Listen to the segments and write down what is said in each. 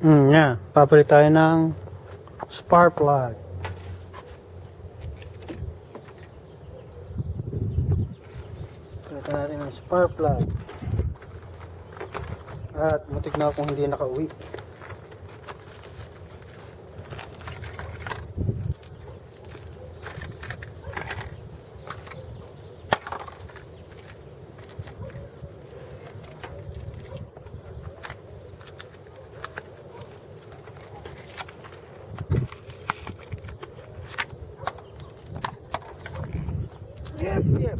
Yeah. Papalit tayo ng spark plug. Palitan natin ng spark plug. At mutik na akong hindi nakauwi. Yep.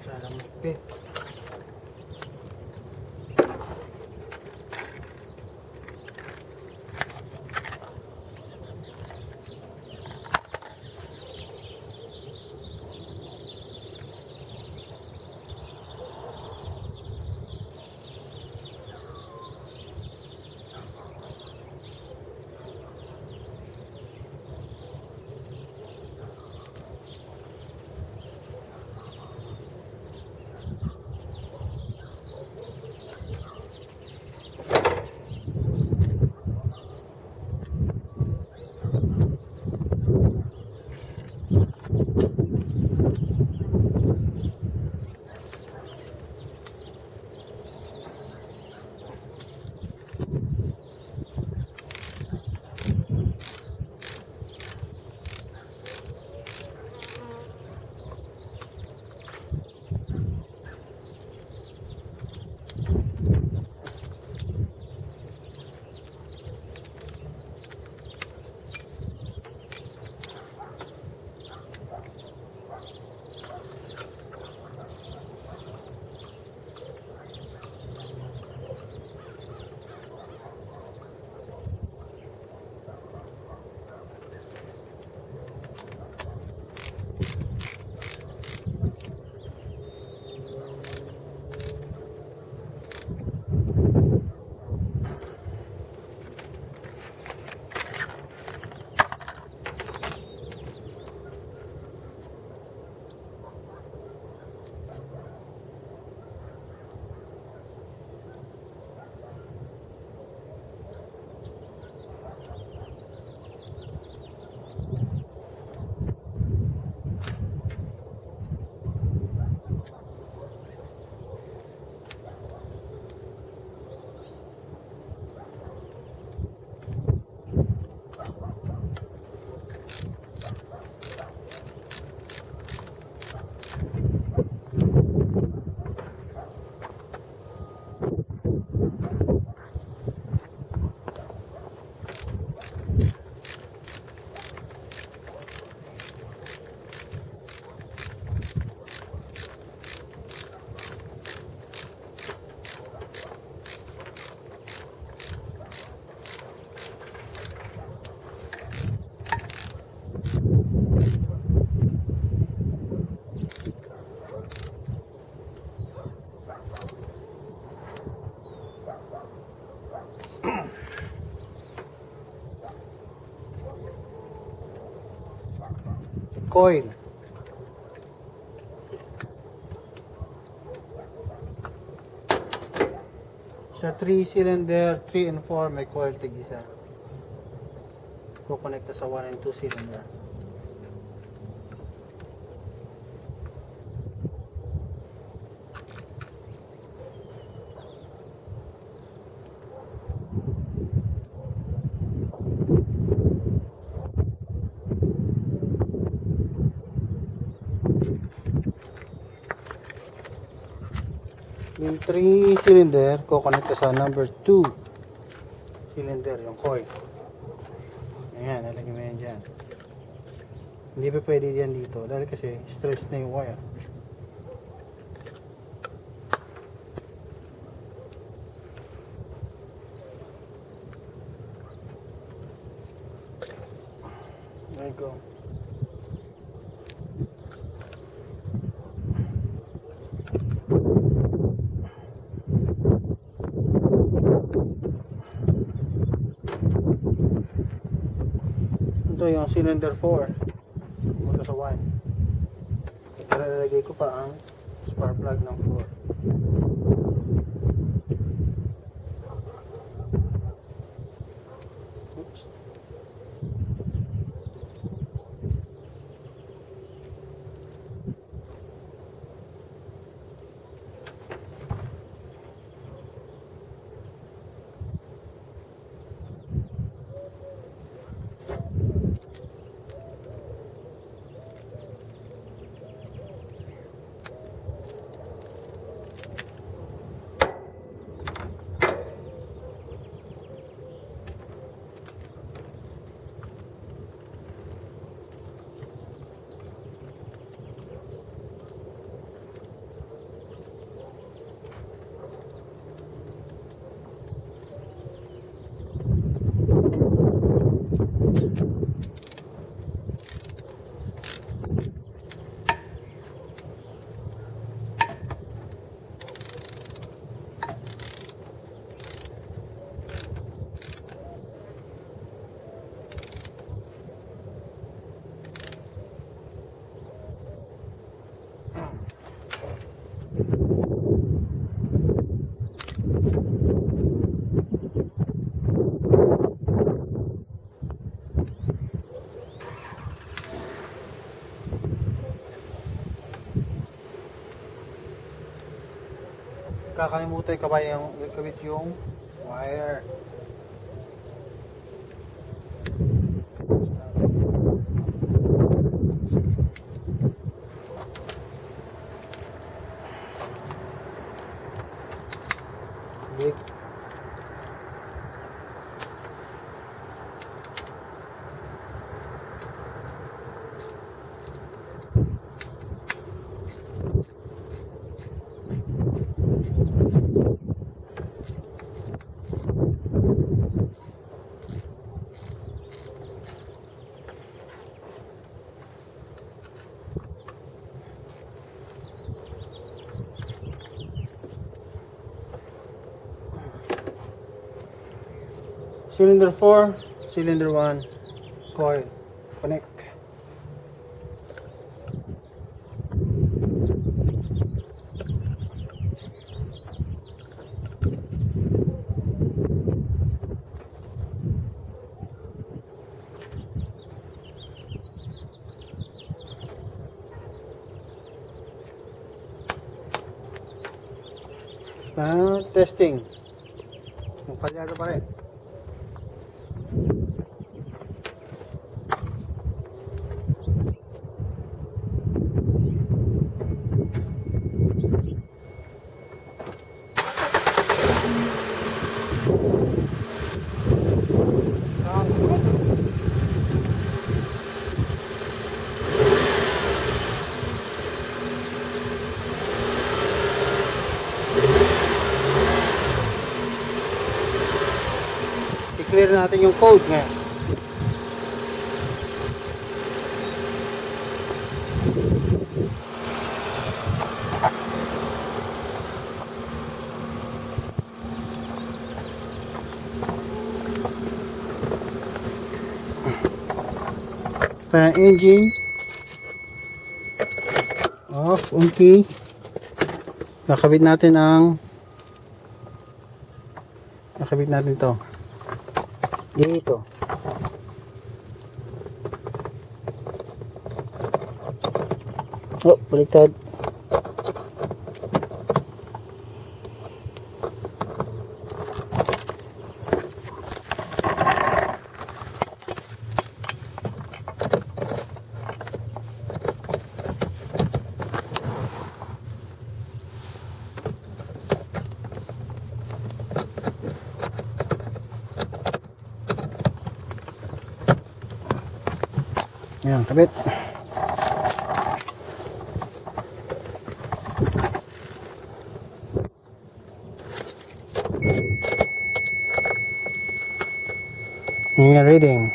Sana magpit. Coil. Sa 3 cylinder, 3 and 4 may coil tig-isa. Kukonekta sa 1 and 2 cylinder. Yung 3 cylinder, kukonekta sa number 2 cylinder, yung coil. Ayan, nalagyan mo yan dyan. Hindi pa pwede yan dito dahil kasi stress na yung wire. There you go. Ito yung cylinder 4 mula sa 1. Ilalagay ko pa ang spark plug ng 4. Oops. Kakalimutan kabayang ikabit yung wire. Big. Cylinder 4, cylinder 1, coil, connect. Testing. Kalyado pa rin. I-clear natin yung code ngayon. Ito yung engine. Off, okay. Kakabit natin ang Nakabit natin to dito. Oh, baliktad. Ayan, kabit. Ayan, reading.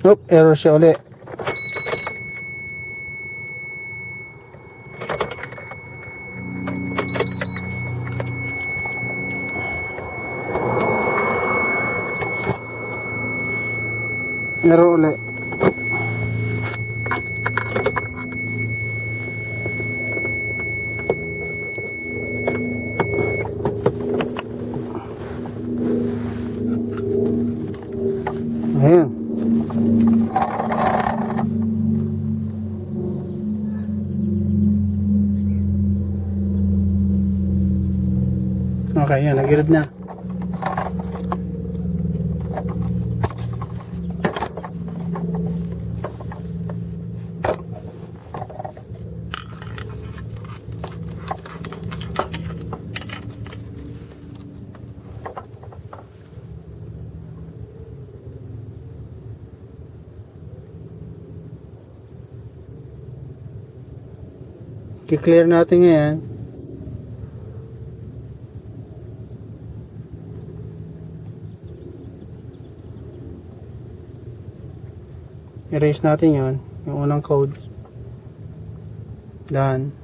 Oop, error siya uli. Error uli. Ayan. Okay, yan, nagilid na. I-clear natin ngayon. Erase natin yon, yung unang code. Done.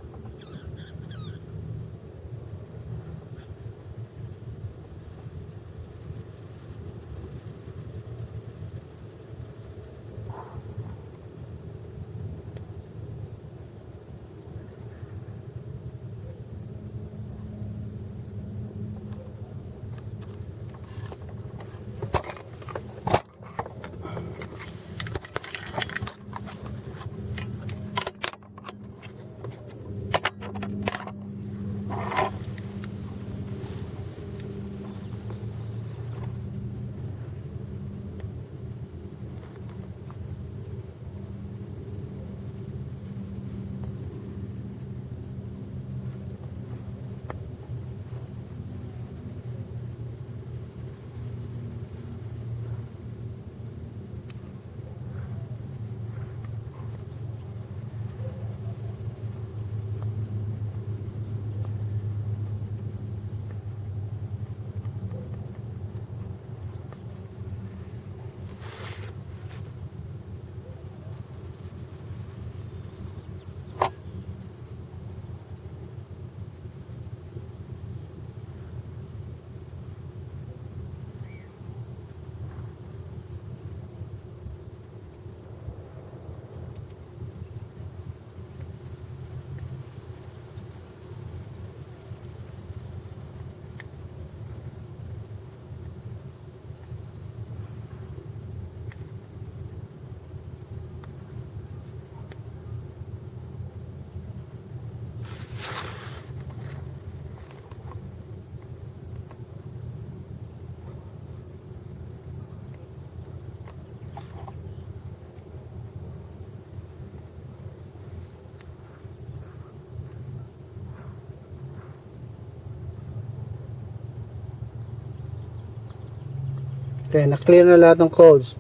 Okay, na-clear na lahat ng codes.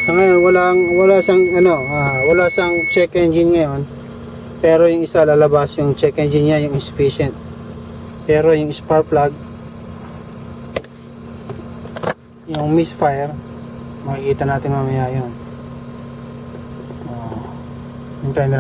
So ngayon, wala sang check engine ngayon. Pero yung isa lalabas yung check engine niya, yung insufficient. Pero yung spark plug, yung misfire, makikita natin mamaya yun. Hintayin na